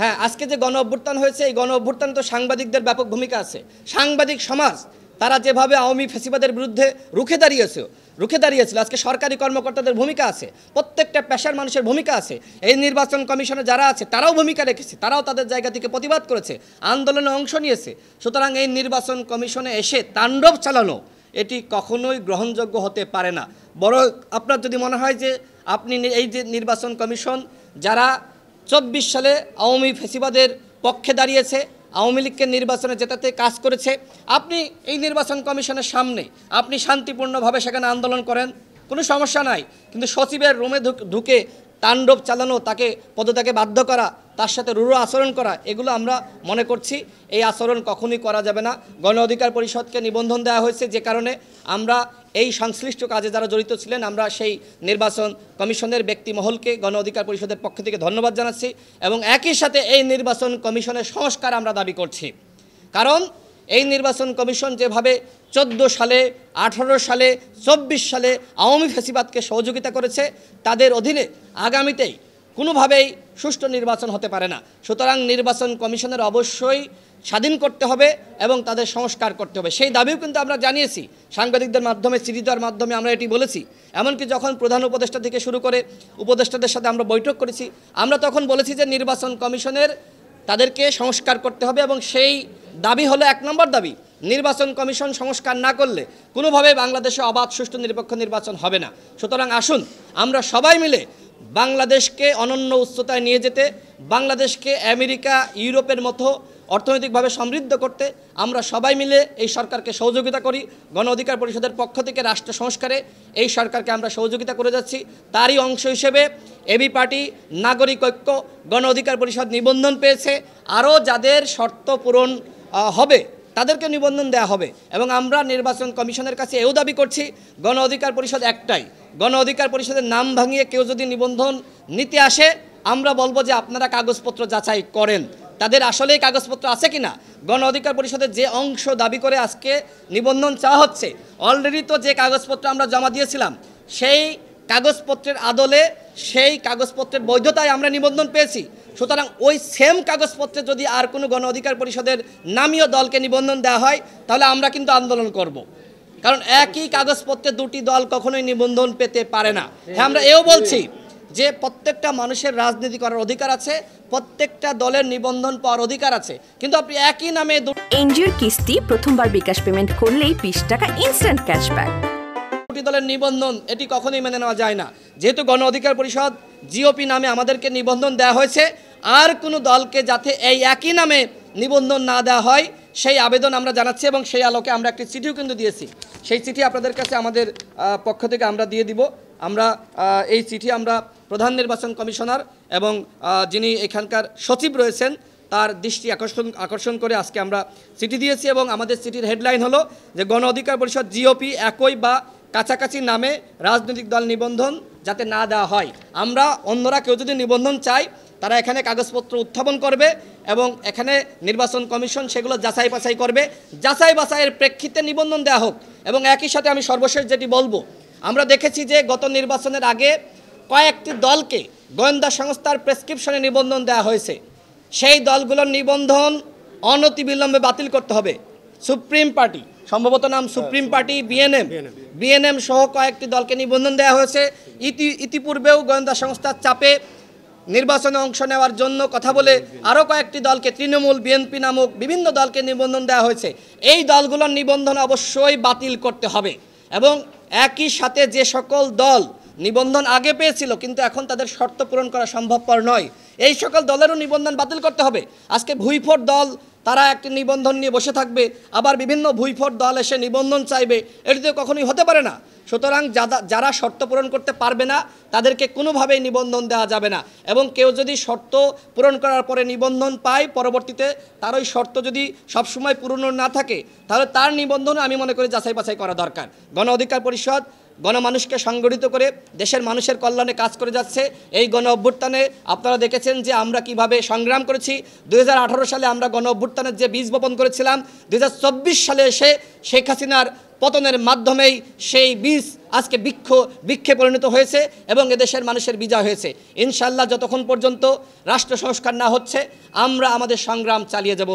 হ্যাঁ, আজকে যে গণ অভ্যুত্থান হয়েছে, এই গণ অভ্যুত্থানে তো সাংবাদিকদের ব্যাপক ভূমিকা আছে। সাংবাদিক সমাজ তারা যেভাবে আওয়ামী ফ্যাসিবাদের বিরুদ্ধে রুখে দাঁড়িয়েছিল, আজকে সরকারি কর্মকর্তাদের ভূমিকা আছে, প্রত্যেকটা পেশার মানুষের ভূমিকা আছে। এই নির্বাচন কমিশনে যারা আছে তারাও ভূমিকা রেখেছে, তারাও তাদের জায়গা থেকে প্রতিবাদ করেছে, আন্দোলনে অংশ নিয়েছে। সুতরাং এই নির্বাচন কমিশনে এসে তাণ্ডব চালানো এটি কখনোই গ্রহণযোগ্য হতে পারে না। বরং আপনার যদি মনে হয় যে আপনি এই যে নির্বাচন কমিশন যারা 24 সালে আওয়ামী ফ্যাসিবাদের পক্ষে দাঁড়িয়েছে, আওয়ামী লীগকে নির্বাচনে জেতাতে কাজ করেছে, আপনি এই নির্বাচন কমিশনের সামনে আপনি শান্তিপূর্ণভাবে সেখানে আন্দোলন করেন, কোনো সমস্যা নাই। কিন্তু সচিবের রুমে ঢুকে তাণ্ডব চালানো, তাকে পদত্যাগে বাধ্য করা, তার সাথে রূঢ় আচরণ করা, এগুলো আমরা মনে করছি এই আচরণ কখনোই করা যাবে না। গণ অধিকার পরিষদকে নিবন্ধন দেওয়া হয়েছে, যে কারণে আমরা এই সংশ্লিষ্ট কাজে যারা জড়িত ছিলেন আমরা সেই নির্বাচন কমিশনের ব্যক্তিমহলকে গণ অধিকার পরিষদের পক্ষ থেকে ধন্যবাদ জানাচ্ছি এবং একই সাথে এই নির্বাচন কমিশনের সংস্কার আমরা দাবি করছি। কারণ এই নির্বাচন কমিশন যেভাবে 14 সালে, 18 সালে, 24 সালে আওয়ামী ফ্যাসিবাদকে সহযোগিতা করেছে, তাদের অধীনে আগামীতেই কোনোভাবেই সুষ্ঠু নির্বাচন হতে পারে না। সুতরাং নির্বাচন কমিশনের অবশ্যই স্বাধীন করতে হবে এবং তাদের সংস্কার করতে হবে। সেই দাবিও কিন্তু আমরা জানিয়েছি সাংবাদিকদের মাধ্যমে, চিঠি দেওয়ার মাধ্যমে আমরা এটি বলেছি। এমনকি যখন প্রধান উপদেষ্টা থেকে শুরু করে উপদেষ্টাদের সাথে আমরা বৈঠক করেছি, আমরা তখন বলেছি যে নির্বাচন কমিশনের তাদেরকে সংস্কার করতে হবে এবং সেই দাবি হলো 1 নম্বর দাবি, নির্বাচন কমিশন সংস্কার না করলে কোনোভাবে বাংলাদেশে অবাধ, সুষ্ঠু, নিরপেক্ষ নির্বাচন হবে না। সুতরাং আসুন আমরা সবাই মিলে বাংলাদেশকে অনন্য উচ্চতায় নিয়ে যেতে, বাংলাদেশকে আমেরিকা, ইউরোপের মতো অর্থনৈতিকভাবে সমৃদ্ধ করতে আমরা সবাই মিলে এই সরকারকে সহযোগিতা করি। গণ অধিকার পরিষদের পক্ষ থেকে রাষ্ট্র সংস্কারে এই সরকারকে আমরা সহযোগিতা করে যাচ্ছি। তারই অংশ হিসেবে এবি পার্টি, নাগরিক ঐক্য, গণ অধিকার পরিষদ নিবন্ধন পেয়েছে। আরও যাদের শর্ত পূরণ হবে তাদেরকে নিবন্ধন দেওয়া হবে এবং আমরা নির্বাচন কমিশনের কাছে এও দাবি করছি, গণ অধিকার পরিষদ একটাই, গণ অধিকার পরিষদের নাম ভাঙিয়ে কেউ যদি নিবন্ধন নিতে আসে আমরা বলবো যে আপনারা কাগজপত্র যাচাই করেন, তাদের আসলেই কাগজপত্র আছে কিনা। গণ অধিকার পরিষদের যে অংশ দাবি করে আজকে নিবন্ধন চাওয়া হচ্ছে, অলরেডি তো যে কাগজপত্র আমরা জমা দিয়েছিলাম সেই কাগজপত্রের আদলে, সেই কাগজপত্রের বৈধতায় আমরা নিবন্ধন পেয়েছি। সুতরাং ওই সেম কাগজপত্রে যদি আর কোনো গণ অধিকার পরিষদের নামীয় দলকে নিবন্ধন দেওয়া হয় তাহলে আমরা কিন্তু আন্দোলন করব। কারণ একই কাগজপত্রে দুটি দল কখনোই নিবন্ধন পেতে পারে না। হ্যাঁ, আমরা এও বলছি যে প্রত্যেকটা মানুষের রাজনীতি করার অধিকার আছে, প্রত্যেকটা দলের নিবন্ধন পাওয়ার অধিকার আছে, কিন্তু আপনি একই নামে এনজিওর কিস্তি প্রথমবার বিকাশ পেমেন্ট করলেই 20 টাকা ইনস্ট্যান্ট ক্যাশব্যাক। দুটি দলের নিবন্ধন এটি কখনোই মেনে নেওয়া যায় না। যেহেতু গণ অধিকার পরিষদ জিওপি নামে আমাদেরকে নিবন্ধন দেওয়া হয়েছে, আর কোনো দলকে যাতে এই একই নামে নিবন্ধন না দেওয়া হয় সেই আবেদন আমরা জানাচ্ছি এবং সেই আলোকে আমরা একটি চিঠিও কিন্তু দিয়েছি। সেই চিঠি আপনাদের কাছে আমাদের পক্ষ থেকে আমরা দিয়ে দিব। আমরা এই চিঠি আমরা প্রধান নির্বাচন কমিশনার এবং যিনি এখানকার সচিব রয়েছেন তার দৃষ্টি আকর্ষণ করে আজকে আমরা চিঠি দিয়েছি এবং আমাদের চিঠির হেডলাইন হলো যে গণ অধিকার পরিষদ জিওপি একই বা কাছাকাছি নামে রাজনৈতিক দল নিবন্ধন যাতে না দেওয়া হয়। আমরা অন্যরা কেউ যদি নিবন্ধন চায় তারা এখানে কাগজপত্র উত্থাপন করবে এবং এখানে নির্বাচন কমিশন সেগুলো যাচাই বাছাই করবে, যাচাই বাছাইয়ের প্রেক্ষিতে নিবন্ধন দেওয়া হোক। এবং একই সাথে আমি সর্বশেষ যেটি বলবো, আমরা দেখেছি যে গত নির্বাচনের আগে কয়েকটি দলকে গোয়েন্দা সংস্থার প্রেসক্রিপশনে নিবন্ধন দেওয়া হয়েছে, সেই দলগুলোর নিবন্ধন অনতিবিলম্বে বাতিল করতে হবে। সুপ্রিম পার্টি, সম্ভবত নাম সুপ্রিম পার্টি, বিএনএম সহ কয়েকটি দলকে নিবন্ধন দেওয়া হয়েছে। ইতিপূর্বেও গোয়েন্দা সংস্থার চাপে নির্বাচনে অংশ নেওয়ার জন্য কথা বলে আরও কয়েকটি দলকে, তৃণমূল, বিএনপি নামক বিভিন্ন দলকে নিবন্ধন দেওয়া হয়েছে। এই দলগুলোর নিবন্ধন অবশ্যই বাতিল করতে হবে এবং একই সাথে যে সকল দল নিবন্ধন আগে পেয়েছিল কিন্তু এখন তাদের শর্ত পূরণ করা সম্ভবপর নয়, এই সকল দলেরও নিবন্ধন বাতিল করতে হবে। আজকে ভুইফোট দল তারা একটি নিবন্ধন নিয়ে বসে থাকবে, আবার বিভিন্ন ভুইফোট দল এসে নিবন্ধন চাইবে, এটি তো কখনোই হতে পারে না। সুতরাং যারা শর্ত পূরণ করতে পারবে না তাদেরকে কোনোভাবেই নিবন্ধন দেওয়া যাবে না এবং কেউ যদি শর্ত পূরণ করার পরে নিবন্ধন পায়, পরবর্তীতে তার ওই শর্ত যদি সবসময় পূরণ না থাকে তাহলে তার নিবন্ধন আমি মনে করি যাচাই বাছাই করা দরকার। গণ অধিকার পরিষদ গণমানুষকে সংগঠিত করে দেশের মানুষের কল্যাণে কাজ করে যাচ্ছে। এই গণ অভ্যুত্থানে আপনারা দেখেছেন যে আমরা কিভাবে সংগ্রাম করেছি। 2018 সালে আমরা গণ অভ্যুত্থানের যে বীজ বপন করেছিলাম, 2024 সালে এসে শেখ হাসিনার পতনের মাধ্যমেই সেই বীজ আজকে বৃক্ষে পরিণত হয়েছে এবং এদেশের মানুষের বিজয় হয়েছে। ইনশাআল্লাহ যতক্ষণ পর্যন্ত রাষ্ট্র সংস্কার না হচ্ছে আমরা আমাদের সংগ্রাম চালিয়ে যাব।